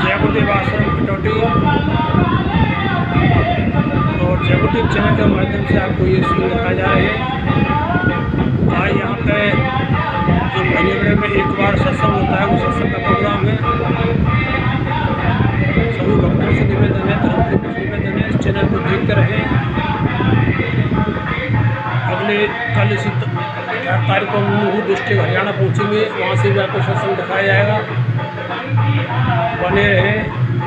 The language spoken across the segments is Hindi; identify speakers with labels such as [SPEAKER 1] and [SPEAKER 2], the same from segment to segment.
[SPEAKER 1] जय गुरुदेव आश्रम कटौती और जय गुरुदेव चैनल के माध्यम से आपको ये सीन दिखाया जा रहा है। आज यहाँ पे जो महीने में एक बार सत्संग होता है, वो सत्संग का प्रोग्राम है। सभी भक्तों से निवेदन है, निवेदन है, इस चैनल को देखते रहें। अगले कल इसी तारीख को मुंह डिस्ट्रिक्ट हरियाणा पहुँचेंगे, वहाँ से भी आपको सत्संग दिखाया जाएगा। बने रहे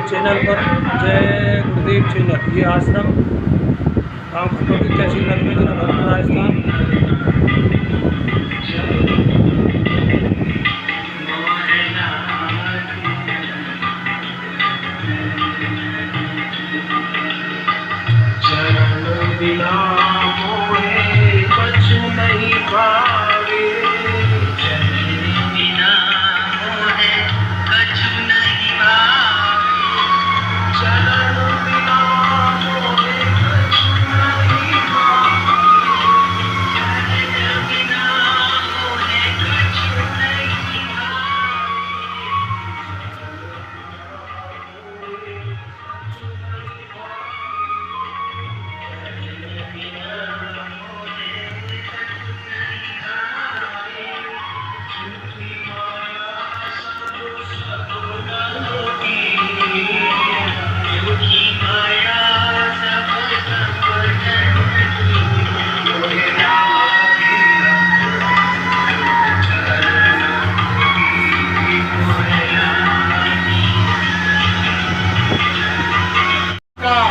[SPEAKER 1] चैनल पर। जय गुरुदेव चैनल। ये आश्रम गाँव खटौती तहसील में जिला भरतपुर राजस्थान।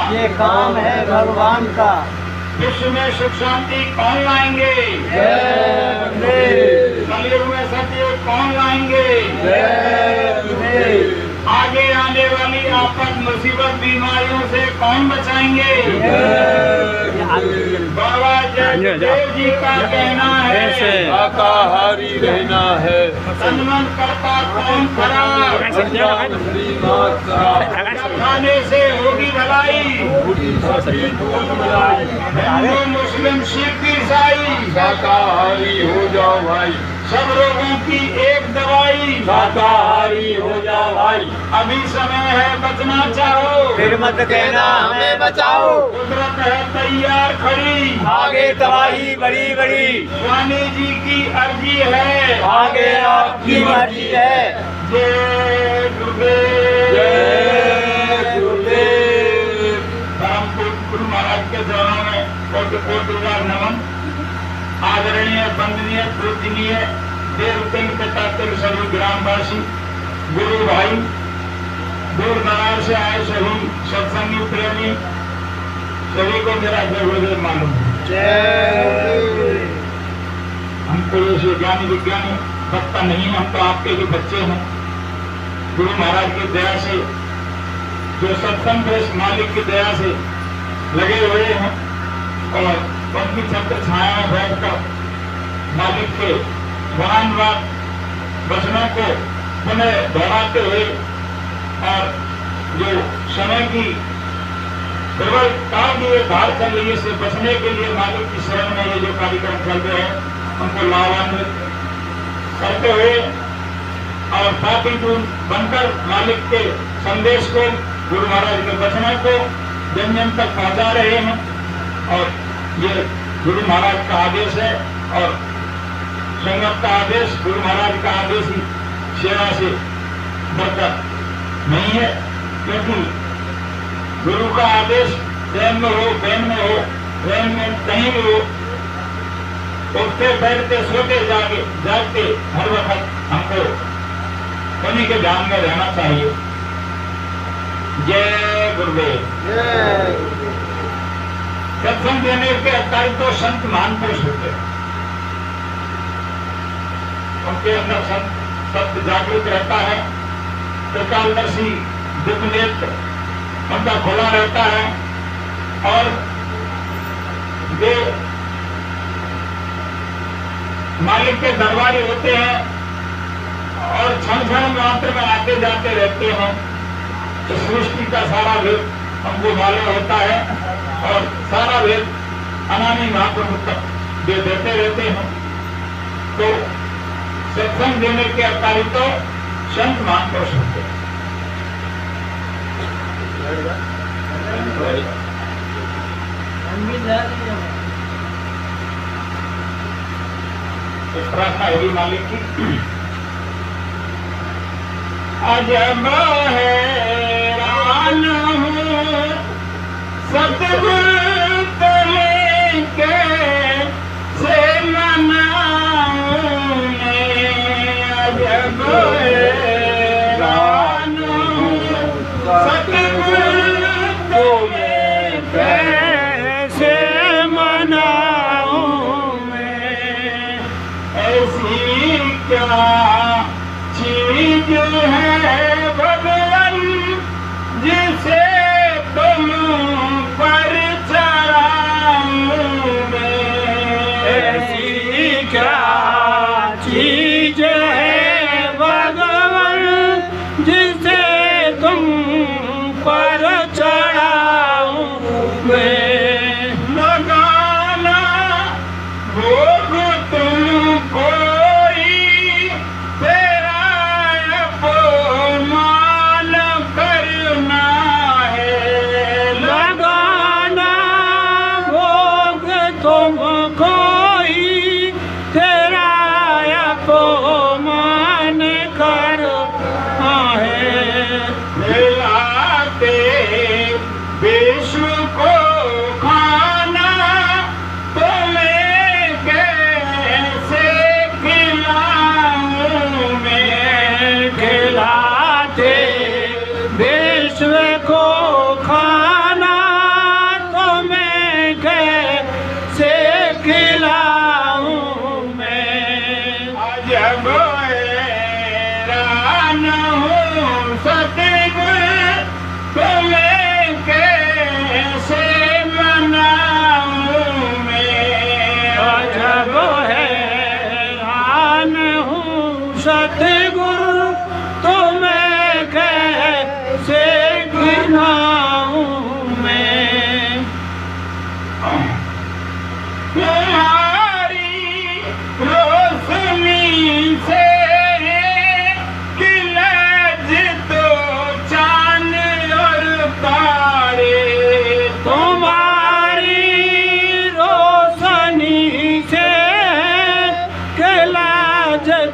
[SPEAKER 2] ये काम है भगवान का।
[SPEAKER 3] विश्व में सुख शांति कौन लाएंगे? कलयुग में सत्य कौन लाएंगे? आगे आने वाली आफत मुसीबत बीमारियों से कौन बचाएंगे? बाबा जयदेव जी का कहना है
[SPEAKER 2] शाकाहारी रहना है।
[SPEAKER 3] तन मन करता कौन खराब? खाने से होगी भलाई। हिंदू मुस्लिम सिख ईसाई
[SPEAKER 2] शाकाहारी हो जाओ भाई।
[SPEAKER 3] सब रोगों की एक दवाई
[SPEAKER 2] शाकाहारी हो जाओ भाई।
[SPEAKER 3] अभी समय है बचना चाहो,
[SPEAKER 2] फिर मत कहना हमें बचाओ।
[SPEAKER 3] कुदरत है तैयार खड़ी,
[SPEAKER 2] आगे तबाही बड़ी बड़ी।
[SPEAKER 3] स्वामी जी की अर्जी है,
[SPEAKER 2] आगे आपकी मर्जी है।
[SPEAKER 3] जय गुरुदेव।
[SPEAKER 2] जय गुरुदेव।
[SPEAKER 3] परम पूज्य गुरु महाराज के चरणों में कोटि कोटि नमन। आदरणीय वंदनीय पूजनीय देव तिल पिता तिल सभी ग्रामवासी गुरु भाई, दूर दराज से आए सभी सत्संगी प्रेमी सभी को मेरा जय गुरुदेव मालूम। हमको ये ज्ञानी विज्ञानी भक्ता नहीं है, हम तो आपके भी बच्चे हैं। गुरु महाराज की दया से, जो सत्संग के मालिक की दया से लगे हुए हैं और उनकी छत्र छाया में बैठकर मालिक के वरानवाद वचनों को पुनः दोहराते हुए और जो समय की प्रबल काल की धार चल रही है से बचने के लिए मालिक की शरण में ये जो कार्यक्रम चल रहे हैं उनको लाभान्वित करते हुए और पापी बनकर मालिक के संदेश को, गुरु महाराज के वचनों को जन जन तक पहुंचा रहे हैं। और ये गुरु महाराज का आदेश है और संगत का आदेश, गुरु महाराज का आदेश ही सेवा से बढ़कर नहीं है, क्योंकि गुरु का आदेश ट्रेन में हो, ट्रेन में हो, ट्रेन में कहीं भी हो, उठते बैठते सोते जागते हर वक्त हमको उन्हीं के ध्यान में रहना चाहिए। जय गुरुदेव। सत्संग देने के अधिकारी तो संत महान पुरुष होते हैं, उनके अंदर सत्य जागृत रहता है, त्रिकालदर्शी दिव्य नेत्र उनका खुला रहता है और वे मालिक के दरबारी होते हैं और क्षण क्षण मात्र में आते जाते रहते हैं। तो सृष्टि का सारा भेद हमको मालूम होता है और सारा भेद अनामी महाप्रभु तक वे देते रहते हैं। तो सत्संग देने के अधिकारी तो संत महापुरुष होते हैं। तो प्रार्थना होगी मालिक की। अजब हैरान हूँ सतगुरु तुम्हें कैसे मनाऊं मैं। अजब हैरान हूँ सतगुरु तुम्हें कैसे मनाऊं मैं। ऐसी क्या चीज है भगवान जिसे तुम पर चढ़ाऊं मैं। ऐसी क्या चीज है भगवान जिसे तुम पर चढ़ाऊं मैं। लगाना भोग तुमको विश्व को खाना तुम्हें कैसे खिलाऊं मैं। खिलाते विश्व को खाना तुम्हें कैसे खिलाऊं मैं। अजब हैरान हूँ सतगुरु तुम्हें कैसे मनाऊं मैं। अजब हैरान हूँ सतगुरु तुम्हें कैसे गिनाऊं मैं। तुम्हारी रोशनी से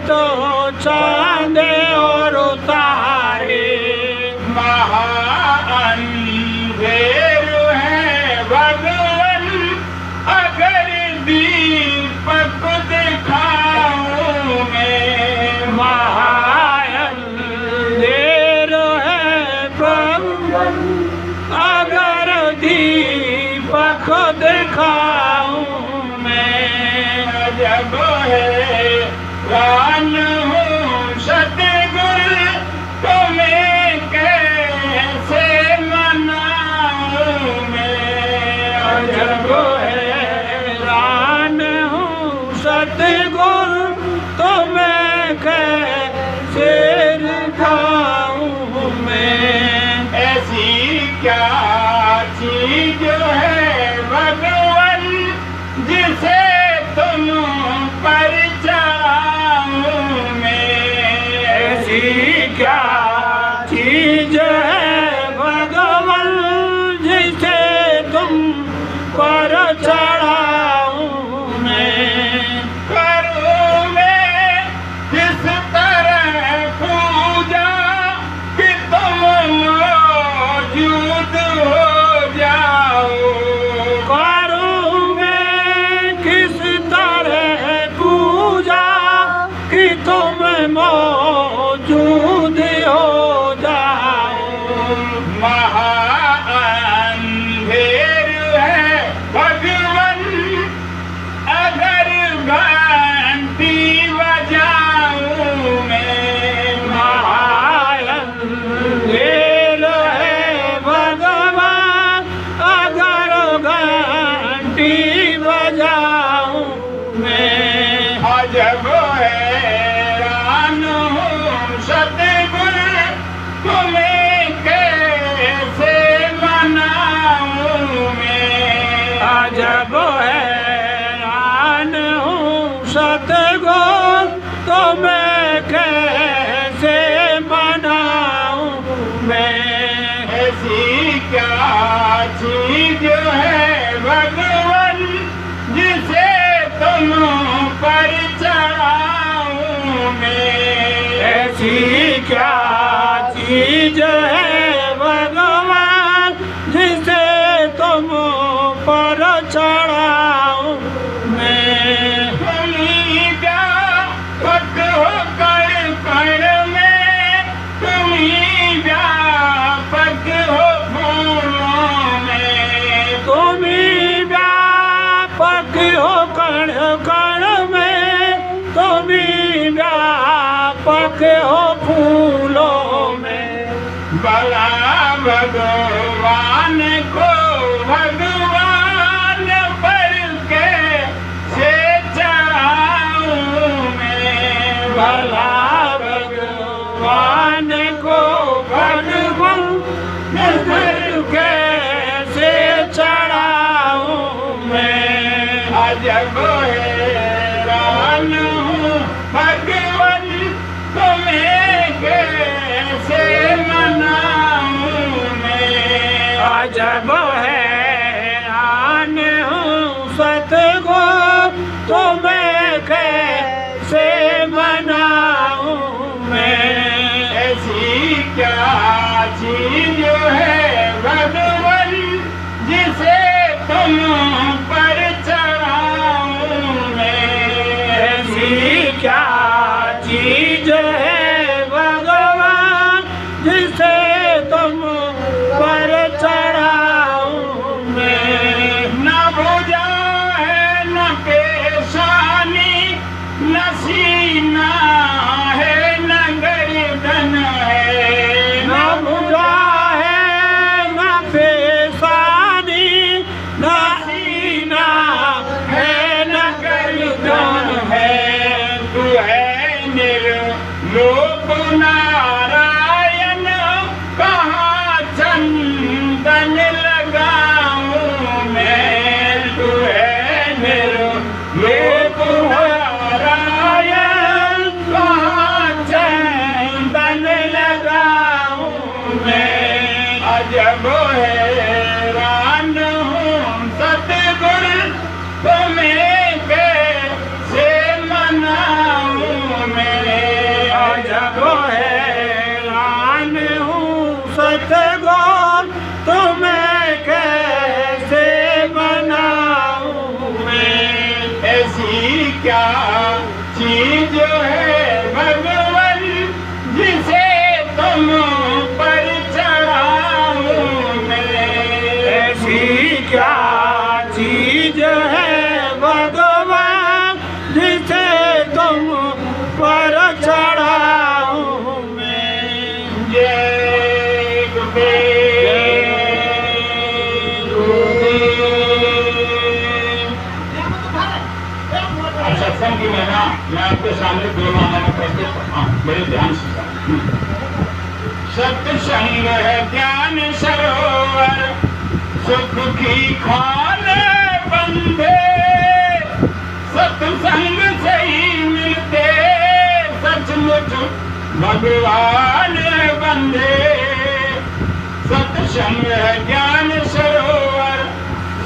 [SPEAKER 3] तो चांद और तारे महाअंधेर है भगवान अगर दीपक दिखाऊं मैं। महाअंधेर है भगवान अगर दीपक दिखाऊं मैं। अजब हैरान हूँ सतगुरु तुम्हें कैसे मनाऊं मैं। अजब हैरान हूँ सतगुरु तुम्हें कैसे दिखाऊं मैं। ऐसी क्या चीज है भगवान जिसे तुम पर चढ़ाऊं मैं। ऐसी क्या चीज है भगवान जिसे तुम पर चढ़ाऊं मैं। करूं मैं किस तरह पूजा कि तुम मौजूद हो जाओ। करूं मैं किस तरह पूजा कि तुम मौजूद ऐसी जो है भगवान जिसे तुम पर चढ़ाऊं मैं।
[SPEAKER 1] ऐसी क्या चीज है भगवान जिसे तुम पर चढ़ाऊं मैं।
[SPEAKER 3] तुम्ही व्यापक हो कण कण में, तुम्ही व्यापक हो फूलों में।
[SPEAKER 1] तुम्ही व्यापक हो कण कण में, तुम्ही व्यापक हो फूलों में।
[SPEAKER 3] भला भगवान को भगवान पर कैसे चढ़ाऊं मैं।
[SPEAKER 1] भला भगवान को भगवान पर कैसे चढ़ाऊं मैं।
[SPEAKER 3] अजब हैरान हूँ भगवान तुम्हें कैसे मनाऊं मैं।
[SPEAKER 1] अजब हैरान हूँ सतगुरु तुम्हें कैसे मनाऊं मैं।
[SPEAKER 3] ऐसी क्या चीज है भगवान जिसे तुम पर चढ़ाऊं मैं।
[SPEAKER 1] ऐसी क्या चीज है भगवान जिसे तुम पर चढ़ाऊं मैं।
[SPEAKER 3] न भुजा है न पेशानी, न सीना है न गर्दन है।
[SPEAKER 1] न भुजा है न पेशानी, न सीना है न गर्दन है।
[SPEAKER 3] तू है निर्लोक नारायण, कहाँ चंदन लगाऊं मैं। तू है निर्लोक नारायण, कहाँ चंदन लगाऊं मैं। अजब हैरान हूँ सतगुरु तुम्हें कैसे मनाऊं मैं।
[SPEAKER 1] अजब हैरान हूँ सतगुरु तुम्हें कैसे मनाऊं मैं।
[SPEAKER 3] ऐसी क्या चीज है भगवान जिसे तुम पर चढ़ाऊं मैं।
[SPEAKER 1] ऐसी क्या चीज है भगवान जिसे तुम पर चढ़ाऊं मैं।
[SPEAKER 3] जय गुरुदेव अब सत्संग की महिमा मैं आपके सामने दो मामलों में प्रस्तुत बड़े ध्यान से सत्संग है ज्ञान सरोवर, सुख की खान बंधे। सत्संग से ही मिलते सचमुच भगवान बंधे। सत्संग है ज्ञान सरोवर,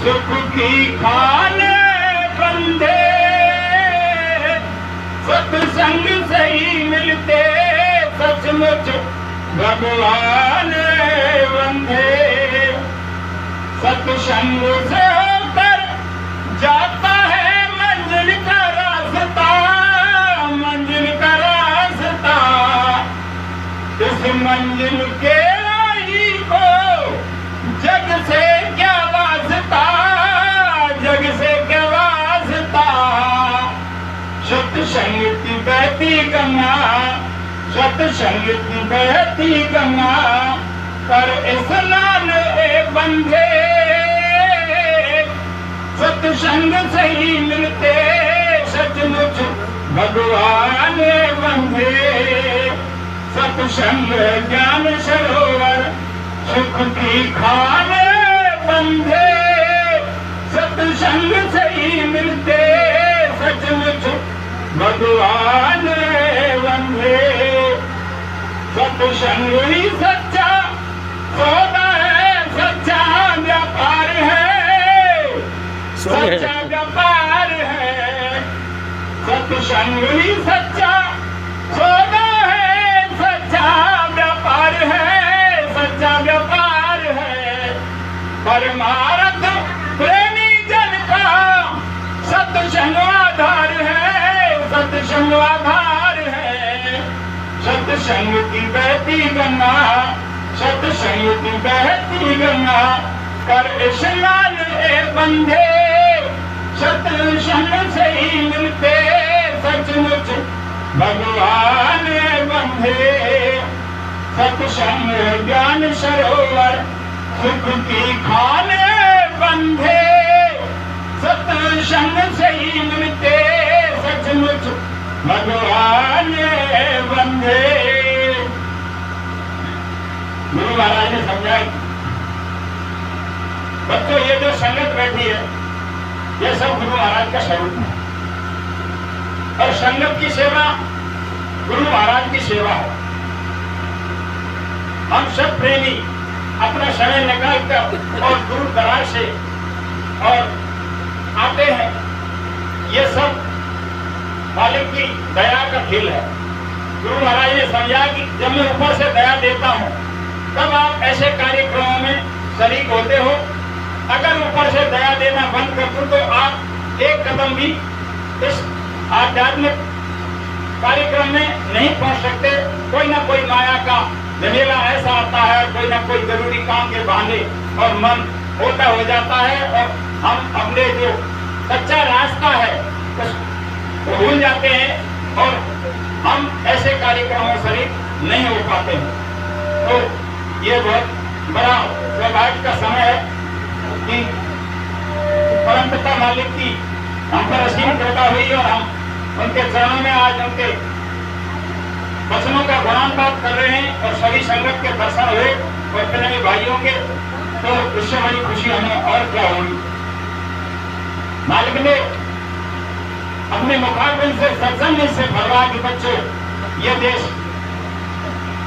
[SPEAKER 3] सुख की खान बंधे। सत्संग से ही मिलते सचमुच भगवान बंधे। सत्संग से होकर जाता है मंजिल का रास्ता, मंजिल का रास्ता। इस मंजिल के राही को जग से क्या वास्ता, जग से क्या वास्ता। सत्संग की बहती गंगा, सत्संग की बहती गंगा पर स्नान ए बंधे। सत्संग से ही मिलते सचमुच भगवान बंधे। सत्संग ज्ञान सरोवर, सुख की खान बंधे। सत्संग से ही मिलते सचमुच भगवान बंधे। सत्संग ही सच्चा सौदा है, सच्चा व्यापार। सच्चा व्यापार है, सत्संग ही सच्चा सौदा है, सच्चा व्यापार है, सच्चा व्यापार है। परमार्थ प्रेमी जन का सत्संग आधार है, सत्संग आधार है। सत्संग की बहती गंगा, सत्संग की बहती गंगा, कर स्नान ए बंधे, सत्संग से ही मिलते सचमुच भगवान बंधे। सत्संग ज्ञान सरोवर सुख की खान बंधे, सत्संग से ही मिलते सचमुच भगवान बंधे। गुरु महाराज ने समझाया, बच्चों ये जो संगत बैठी है ये सब गुरु महाराज का स्वरूप है, और संगत की सेवा गुरु महाराज की सेवा है। हम सब प्रेमी अपना समय निकाल कर और दूर दराज से और आते हैं, ये सब मालिक की दया का खेल है। गुरु महाराज ने समझा कि जब मैं ऊपर से दया देता हूँ तब आप ऐसे कार्यक्रमों में शरीक होते हो। अगर ऊपर से दया देना बंद कर दूं तो आप एक कदम भी इस आध्यात्मिक कार्यक्रम में नहीं पहुंच सकते। कोई ना कोई माया का झमेला ऐसा आता है, कोई ना कोई जरूरी काम के बहाने और मन होता हो जाता है, और हम अपने जो सच्चा रास्ता है उसको भूल जाते हैं और हम ऐसे कार्यक्रमों में शरीक नहीं हो पाते हैं। तो ये बहुत बड़ा सौभाग्य का समय है कि परमपिता मालिक की हम पर असीम कृपा हुई और हम उनके चरणों में आज उनके वचनों का गुणानुवाद कर रहे हैं और सभी संगत के दर्शन हुए और प्रेमी भाइयों के, तो इससे बड़ी खुशी हमें और क्या होगी। मालिक ने अपने मुखारबिंद से सत्संग से भरवा कि बच्चों ये देश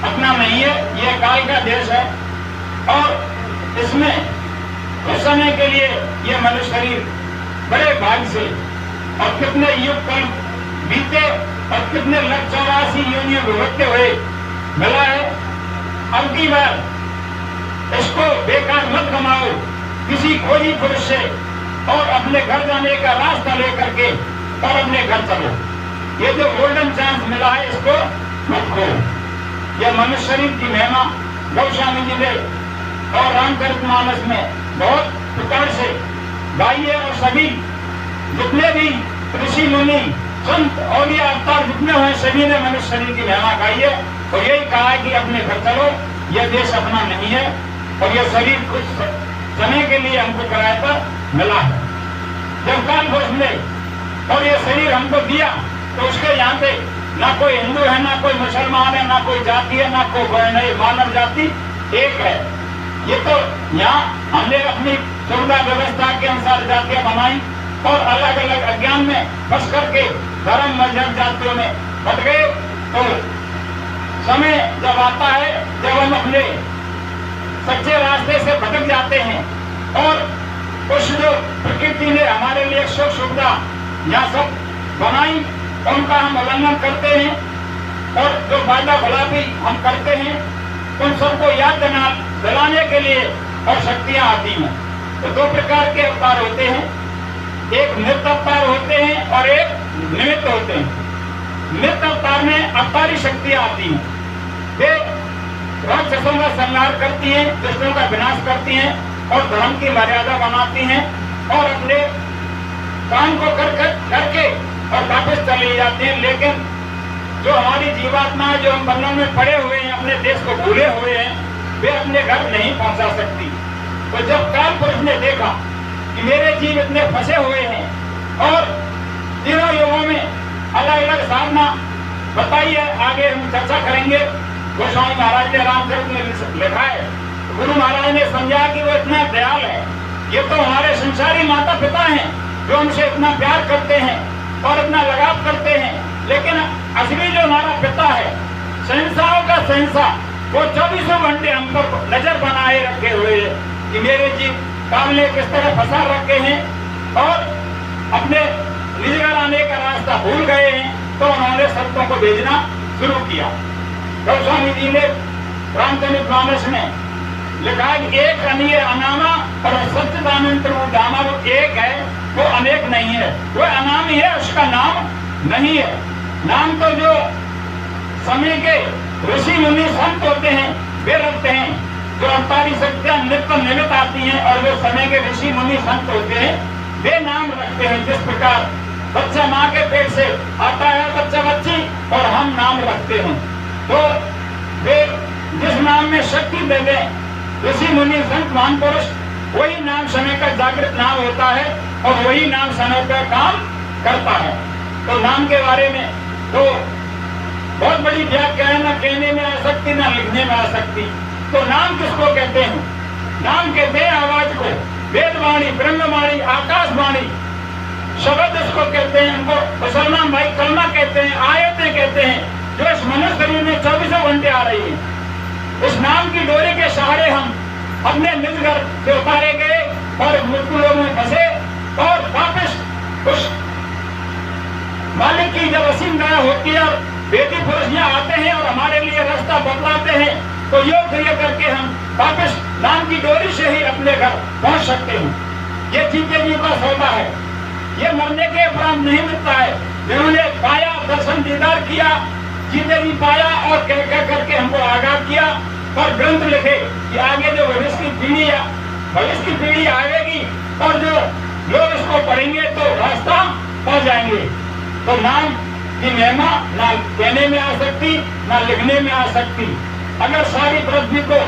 [SPEAKER 3] अपना नहीं है, ये काल का देश है, और इसमें उस समय के लिए ये मनुष्य शरीर बड़े भाग्य से और कितने युग कर्म बीते और कितने लख 84 योनियों भुगतते हुए मिला है। अब की बार इसको बेकार मत कमाओ किसी खोजी पुरुष से, और अपने घर जाने का रास्ता लेकर के और अपने घर चलो। ये जो गोल्डन चांस मिला है इसको मत खो। यह मनुष्य शरीर की महिमा गोस्वामी जी ने और रामचरितमानस में बहुत प्रकार से गाई है, और सभी जितने भी ऋषि मुनि संत और ये अवतार जितने हुए सभी ने मनुष्य शरीर की महिमा गाई है, और यही कहा है कि अपने घर चलो, यह देश अपना नहीं है और यह शरीर कुछ समय के लिए हमको किराए पर मिला है। जब काल पुरुष ने और ये शरीर हमको दिया तो उसके यहाँ पे ना कोई हिंदू है, ना कोई मुसलमान है, ना कोई जाति है, ना कोई वर्ण है, मानव जाति एक है। ये तो यहाँ हमने अपनी सुविधा व्यवस्था के अनुसार जातियां बनाई और अलग अलग अज्ञान में फंस करके धर्म मजहब जातियों में बट गए। तो समय जब आता है जब हम अपने सच्चे रास्ते से भटक जाते हैं और उस जो प्रकृति ने हमारे लिए सुख सुविधा यहाँ सब बनाई उनका हम उल्लंघन करते हैं, और जो वादा भला भी हम करते हैं उन सबको याद दिलाने के लिए और शक्तियां आती हैं। तो दो प्रकार के अवतार होते हैं, एक नित्य अवतार होते हैं और एक निमित्त होते हैं। नित्य अवतार में अवतारी शक्तियां आती हैं, वे राक्षसों का संहार करती हैं, दुष्टों का विनाश करती हैं और धर्म की मर्यादा बनाती हैं और अपने काम को करके और वापस चली जाती हैं। लेकिन जो हमारी जीवात्मा है, जो हम बंधन में पड़े हुए हैं, अपने देश को भूले हुए हैं, वे अपने घर नहीं पहुंचा सकती। तो जब काल पुरुष ने देखा कि मेरे जीव इतने फंसे हुए हैं और तीनों युगों में अलग अलग साधना बताई है, आगे हम चर्चा करेंगे। गोस्वामी महाराज ने रामचरित में लिखा है, गुरु महाराज ने समझा कि वो इतना दयाल है, ये तो हमारे संसारी माता पिता हैं जो हमसे इतना प्यार करते हैं और इतना लगाव करते हैं, लेकिन असली जो हमारा पिता है, शहंशाहों का शहंशाह, वो 24 घंटे हम पर नजर बनाए रखे हुए है कि मेरे जीव काल ने किस तरह फंसा रखे हैं और अपने निज घर आने का रास्ता भूल गए हैं, तो उन्होंने संतों को भेजना शुरू किया। गोस्वामी जी ने रामचरितमानस में लिखा है कि एक अनीय अनामा और सच्चिदानंद प्रभु धामा, वो एक है, वो अनेक नहीं है, वो अनामी है, उसका नाम नहीं है। नाम तो जो समय के ऋषि मुनि संत होते हैं वे रखते हैं, जो अवतारी शक्तियां नित्य निमित्त आती हैं और जो समय के ऋषि मुनि संत होते हैं वे नाम रखते हैं। जिस प्रकार बच्चा माँ के पेट से आता है, बच्चा बच्ची, और हम नाम रखते हैं, तो वे जिस नाम में शक्ति दे दें ऋषि मुनि संत महान पुरुष, वही नाम समय का जागृत नाम होता है और वही नाम समय का काम करता है। तो नाम के बारे में तो बहुत बड़ी व्याख्या है, न कहने में आ सकती न लिखने में आ सकती। तो नाम किसको कहते हैं? नाम कहते हैं आवाज को, वेदवाणी, ब्रह्मवाणी, आकाशवाणी, शब्द इसको कहते हैं। उनको मुसलमान भाई कलमा कहते हैं, आयतें कहते हैं, जो इस मनुष्य शरीर में 24 घंटे आ रही है। इस नाम की डोरी के सहारे हम अपने निज घर से उतारे गए और मृत्युलोक में फंसे और वापस उस मालिक की जब असीम दया होती है और वेदी पुरुष यहाँ आते हैं और हमारे लिए रास्ता बतलाते हैं, तो योग क्रिया करके हम वापस नाम की डोरी से ही अपने घर पहुंच सकते हैं। ये जीते जी का सौदा है, ये मरने के उपरांत नहीं मिलता है। जिन्होंने पाया, दर्शन दीदार किया, जीते जी पाया और कह कह करके हमको आगाह किया और ग्रंथ लिखे कि आगे जो भविष्य की पीढ़ी है, भविष्य की पीढ़ी आएगी और जो लोग इसको पढ़ेंगे तो रास्ता पा जाएंगे। तो नाम की महिमा ना कहने में आ सकती ना लिखने में आ सकती। अगर सारी पृथ्वी को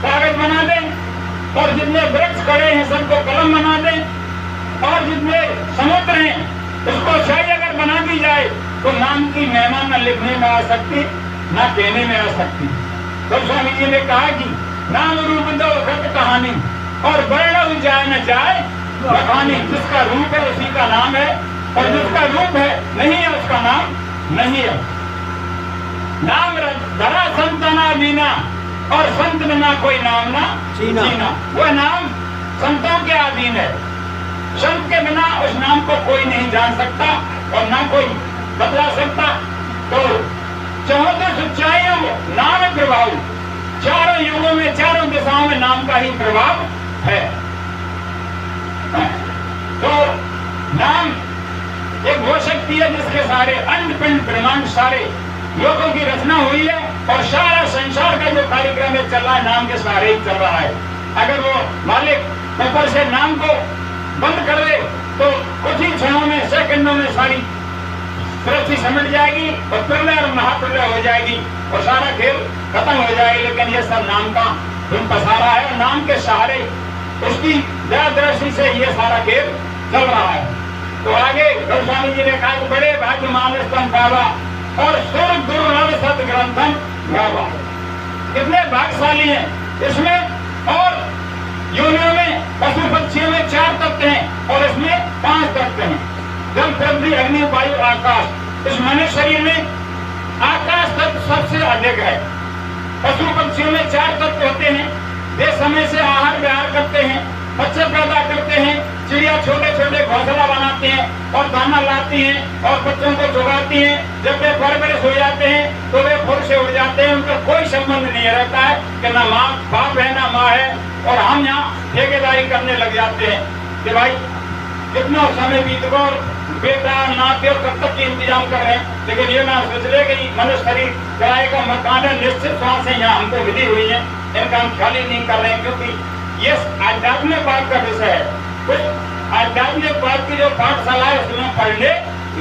[SPEAKER 3] कागज बना दें और जितने वृक्ष खड़े हैं सबको कलम बना दें और जितने समुद्र हैं उसको शाही अगर बना दी जाए, तो नाम की महिमा न लिखने में आ सकती न कहने में आ सकती। तो स्वामी जी ने कहा कि नाम रूप दो रत कहानी और वर्ण जाए न जाए बखानी। जिसका रूप है उसी का नाम है और जिसका रूप है नहीं है उसका नाम नहीं है। नाम धरा संतना बिना और संत बिना कोई नाम ना जीना। वह नाम संतों के अधीन है, संत के बिना उस नाम को कोई नहीं जान सकता और ना कोई बतला सकता। तो 14 सच्चाइयों नाम प्रभाव, चारों युगों में चारों दिशाओं में नाम का ही प्रभाव है। तो नाम एक वो शक्ति है जिसके सारे अंड पिंड ब्रह्मांड सारे लोगों की रचना हुई है और सारा संसार का जो कार्यक्रम है चल रहा है नाम के सहारे ही चल रहा है। अगर वो मालिक ऊपर से नाम को बंद कर दे तो कुछ ही क्षणों में सेकंडों में सारी सृष्टि समझ जाएगी और प्रलय और महाप्रलय हो जाएगी और सारा खेल खत्म हो जाएगा। लेकिन ये सब नाम का धुन पसारा है और नाम के सहारे उसकी दया दृष्टि से ये सारा खेल चल रहा है। तो आगे गोस्वामी जी ने कहा कि बड़े भाग्य मानस्तम गावा और स्वर्ग दुर्लभ सत ग्रंथम गावा। कितने भाग्यशाली हैं इसमें। और योनियों में पशु पक्षियों में 4 तत्व हैं और इसमें 5 तत्व हैं, जल पृथ्वी अग्नि वायु आकाश। इस मनुष्य शरीर में आकाश तत्व सबसे अधिक है। पशु पक्षियों में 4 तत्व होते हैं, वे समय से आहार विहार करते हैं, बच्चे पैदा करते हैं, चिड़िया छोटे छोटे घोंसला बनाते हैं और दाना लाती हैं और बच्चों को चुगाती हैं। जब वे परवरिश हो जाते हैं तो वे फुर से उड़ जाते हैं, उनका कोई संबंध नहीं रहता है कि ना माँ बाप है ना माँ है। और हम यहाँ ठेकेदारी करने लग जाते हैं कि भाई कितना समय बीत गया और बेटा नाते और कब तक के इंतजाम कर रहे हैं। लेकिन ये ना सोच रहे कि मनुष्य शरीर किराए का मकान है, निश्चित श्वास है यहाँ हमको मिली हुई है, इनका हम ख्याल ही नहीं कर रहे हैं। क्योंकि ये आध्यात्मिक बात का विषय है। कुछ आध्यात्मिक बात की जो पाठशाला है उसमें पढ़ने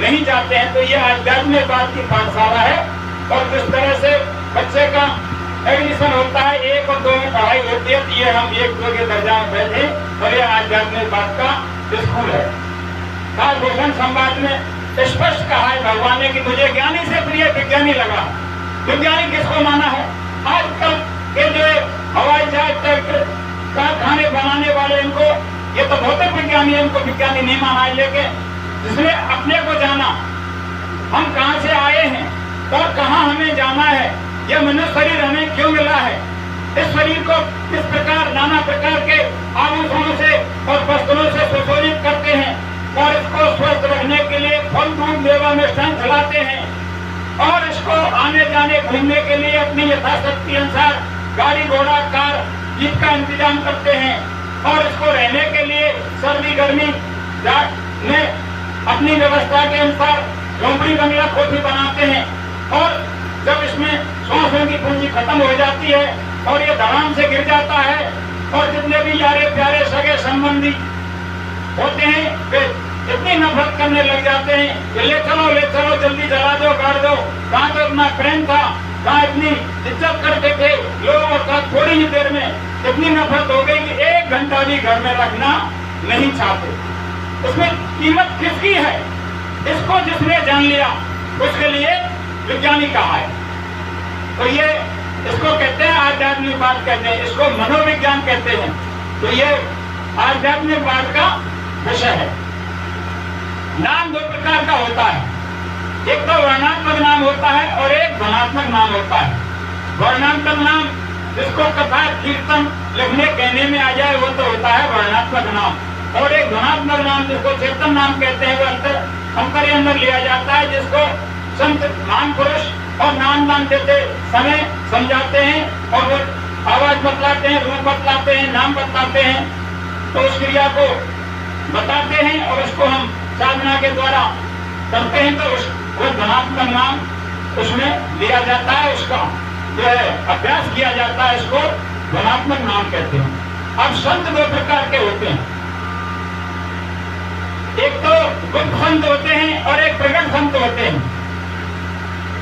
[SPEAKER 3] नहीं जाते हैं, तो ये आध्यात्मिक बात की पाठशाला है। और जिस तरह से बच्चे का एडमिशन होता है 1 और 2 में पढ़ाई होती है, तो ये हम 1-2 के दर्जा में बैठे और ये आध्यात्मिक बात का स्कूल है। भूषण संवाद में स्पष्ट कहा है भगवान ने कि मुझे ज्ञानी से प्रिय विज्ञानी लगा। विज्ञानी किसको माना है? आजकल के जो हवाई जहाज ट्रैक्टर कारखाने बनाने वाले इनको ये तो भौतिक विज्ञानी है, इनको विज्ञानी नहीं माना है। लेकिन जिसने अपने को जाना, हम कहाँ से आए हैं और कहाँ हमें जाना है, यह मनुष्य शरीर हमें क्यों मिला है, इस शरीर को किस प्रकार नाना प्रकार के आभूषणों से और वस्त्रों से सुशोभित करते हैं जाते हैं और इसको आने जाने घूमने के लिए अपनी यथाशक्ति अनुसार गाड़ी घोड़ा कार जीप का इंतजाम करते हैं और इसको रहने के लिए सर्दी गर्मी में अपनी व्यवस्था के अनुसार झोंपड़ी बंगला कोठी बनाते हैं और जब इसमें श्वासों की पूंजी खत्म हो जाती है और ये धड़ाम से गिर जाता है और जितने भी यारे प्यारे सगे संबंधी होते हैं वे इतनी नफरत करने लग जाते हैं कि ले चलो जल्दी जला दो गाड़ दो। कहाँ तो इतना प्रेम था, कहाँ इतनी इज्जत करते थे लोगों और साथ थोड़ी ही देर में इतनी नफरत हो गई कि 1 घंटा भी घर में रखना नहीं चाहते। इसमें कीमत किसकी है? इसको जिसने जान लिया उसके लिए विज्ञानी कहा है। तो ये इसको कहते हैं आध्यात्मिकवाद कहते हैं, इसको मनोविज्ञान कहते हैं। तो ये आध्यात्मिकवाद का विषय है। नाम 2 प्रकार का होता है, एक तो वर्णात्मक नाम होता है और एक धनात्मक नाम होता है। वर्णात्मक नाम जिसको कथा कीर्तन लिखने कहने में आ जाए वो तो होता है वर्णात्मक नाम, और एक धनात्मक नाम जिसको चेतन नाम कहते हैं वो अंतर के अंदर लिया जाता है, जिसको संत महान पुरुष और नाम देते समय समझाते हैं और वो आवाज बतलाते हैं, रूप बतलाते हैं, नाम बतलाते हैं, तो उस क्रिया को बताते हैं और उसको हम साधना के द्वारा करते हैं तो वो धनात्मक नाम उसमें लिया जाता है, उसका जो है अभ्यास किया जाता है, इसको धनात्मक नाम कहते हैं। अब संत 2 प्रकार के होते हैं, एक तो गुप्त संत होते हैं और एक प्रकट संत होते हैं।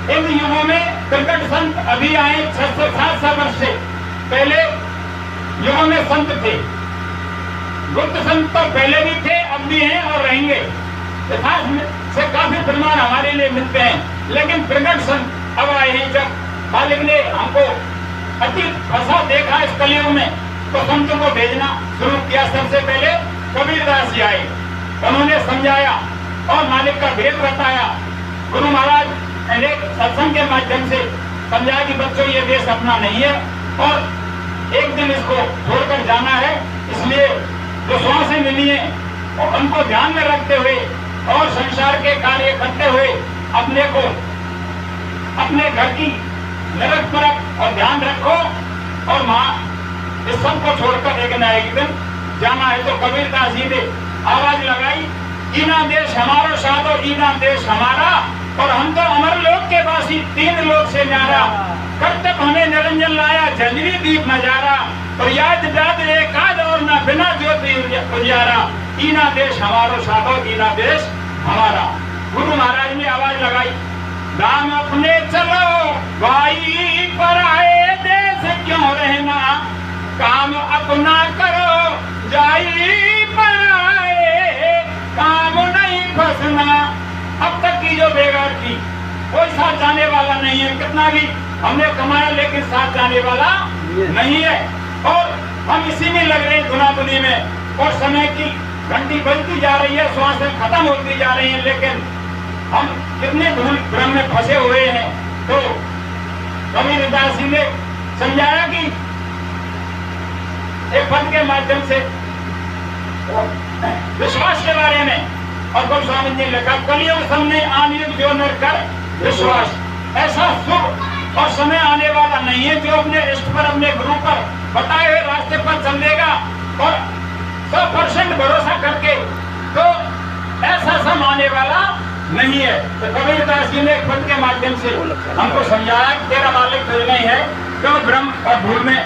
[SPEAKER 3] इन युगों में प्रकट संत अभी आए 600-700 वर्ष से पहले युगों में संत थे। गुप्त संत तो पहले भी थे, अब भी हैं और रहेंगे। इतिहास से काफी प्रमाण हमारे लिए मिलते हैं, लेकिन प्रकट संत अब आए हैं। जब मालिक ने हमको अति फंसा देखा इस कलयुग में तो संतों को भेजना शुरू किया। सबसे पहले कबीरदास जी आए, उन्होंने समझाया और मालिक का भेद बताया। गुरु महाराज अनेक सत्संग के माध्यम से समझाया कि बच्चों ये देश अपना नहीं है और एक दिन इसको छोड़कर जाना है, इसलिए जो श्वासें मिली है और उनको ध्यान में रखते हुए और संसार के कार्य करते हुए अपने को अपने घर की नरक परक और ध्यान रखो और माँ इस सब को छोड़कर एक न एक दिन जाना है। तो कबीरदास जी ने आवाज लगाई, ईना देश हमारो साधो ईना देश हमारा, और हम तो अमर लोक के वासी 3 लोक से न्यारा, कर्तव्य हमें निरंजन लाया झंझरी दीप नजारा, और याद याद एकाद और ना बिना ज्योति उजारा, ईना देश हमारो साधो ईना देश हमारा। गुरु महाराज ने आवाज लगाई, दाम अपने चलो भाई पराए देश क्यों रहना, काम अपना करो जाई पराए काम नहीं फंसना। अब तक की जो बेगार थी कोई साथ जाने वाला नहीं है, कितना भी हमने कमाया लेकिन साथ जाने वाला नहीं है, और हम इसी में लग रहे हैं दुनादुनी में, और समय की घंटी बजती जा रही है, श्वासें खत्म होती जा रही हैं, लेकिन हम कितने धूल भ्रम में फंसे हुए हैं। तो कबीरदास जी ने समझाया कि एक पद के माध्यम से विश्वास के बारे में, और गोस्वामी जी ने लिखा, कलियुग सामने आन युग जो नर कर विश्वास, ऐसा शुभ और समय आने वाला नहीं है जो अपने इष्ट पर अपने गुरु पर बताए हुए रास्ते पर चल देगा और 100% भरोसा करके, तो ऐसा समय आने वाला नहीं है। तो कबीरदास जी ने एक पद के माध्यम से हमको समझाया कि तेरा मालिक तुझ नहीं है, तो ब्रह्म और भूल में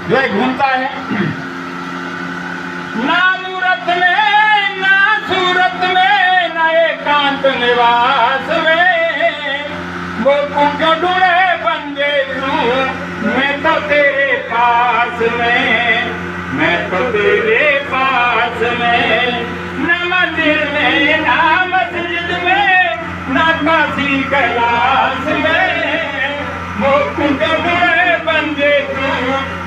[SPEAKER 3] जो है घूमता है। ना मूरत में ना सूरत में ना एकांत निवास में, वो क्यों ढूंढे बंदे तू, मैं तो तेरे पास में, मैं तो तेरे पास में। न मंदिर में ना मस्जिद में ना काशी कैलाश में, वो क्यों ढूंढे बंदे तू,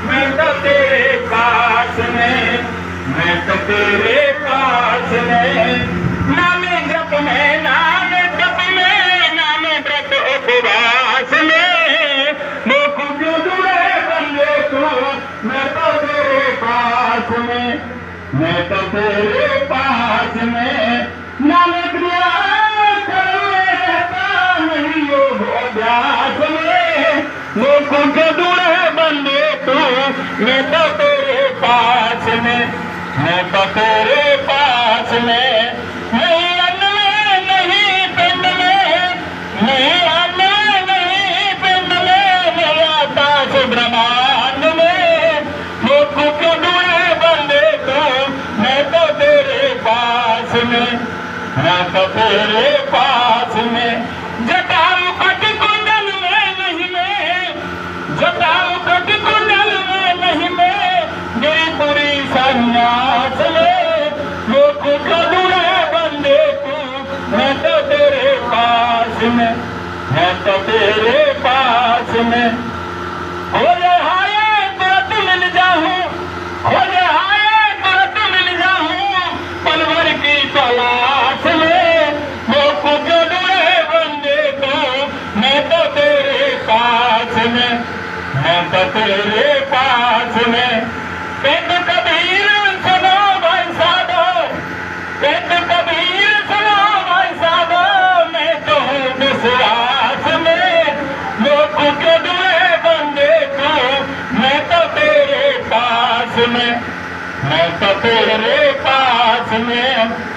[SPEAKER 3] मैं तो तेरे पास में, मैं तो तेरे पास में। नामे जप में नामे जप में नामे व्रत उपवास में, मुख जो जुड़े बंदे को, मैं तो तेरे पास में, मैं तो तेरे पास में। नाम क्रिया करो को ढूंढे बंदे तू, मैं तो तेरे पास में, मैं तो तेरे पास में। नहीं अन्न में नहीं पिंड में, नहीं अन्न में नहीं पिंड में, नहीं आकाश ब्रह्मांड में। वो को ढूंढे बंदे तू, मैं तो तेरे पास में, मैं तो तेरे पास में। जटाऊ कट कुंडल में नहीं मैं, जटाऊ कट कुंडल में नहीं मैं, मेरी पूरी सन्यास में। वो कुछ दूरे बंदे तू, मैं तो तेरे पास में, मैं तो तेरे पास में। हो जाए तुरंत मिल जाऊं, हो जाए तुरंत मिल जाऊं, पल भर की तलाश में। वो कुछ दूरे बंदे तू, मैं तो तेरे पास में, मैं तो तेरे पास में। पेट कबीर सुनो भाई साधो, पेट कबीर सुनो भाई साधो, मैं तो हूँ विश्वास में। वो कुछ दूरे बंदे तू, मैं तो तेरे पास में, मैं तो तेरे पास में।